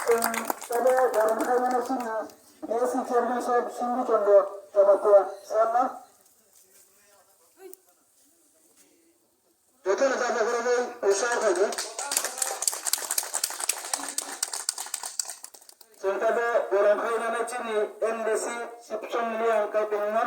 তবে গরম খাই মানে চিনি এসি চেয়ারম্যান সাহেব সিন্ধু চন্দ্র জমাতুয়া সাল্লাহ প্রথমে চাপা করে উৎসাহ খাইবে চিন্তাতে গরম খাই মানে চিনি এনডিসি শিবসন মিলিয়ে খাইতে না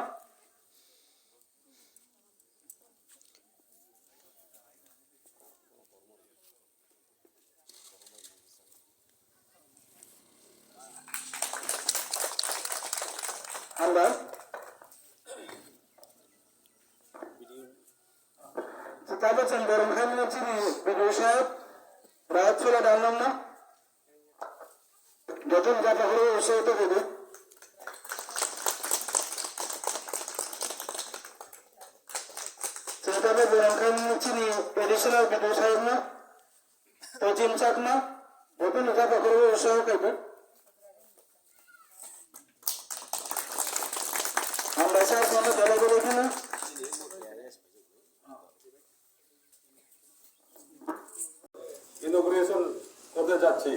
আমরা তারপর গরম খাই মানে চিনি বিজয় সাহেব রাত ছেলে ডাললাম না যখন চাপা করে উৎসাহিত করবে চিন্তাতে গরম খাই মানে চিনি এডিশনাল বিজয় সাহেব না পশ্চিম চাক না যখন চাপা করে উৎসাহ করবে আমরা চাষ মানে দলে করে কিনা ইনোগ্রেশন করতে যাচ্ছি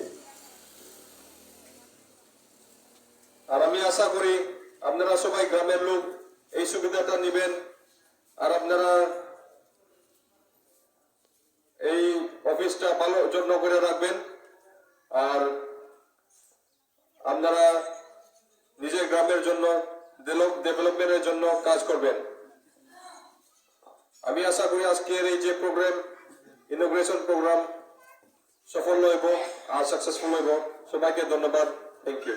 আর আমি আশা করি আপনারা সবাই গ্রামের লোক এই সুবিধাটা নেবেন আর আপনারা এই অফিসটা ভালো যত্ন করে রাখবেন আর আপনারা নিজের গ্রামের জন্য ডেভেলপমেন্টের জন্য কাজ করবেন আমি আশা করি আজকের এই যে প্রোগ্রাম ইনোগ্রেশন প্রোগ্রাম সফল হইব আর সাকসেসফুল হইব সবাইকে ধন্যবাদ থ্যাংক ইউ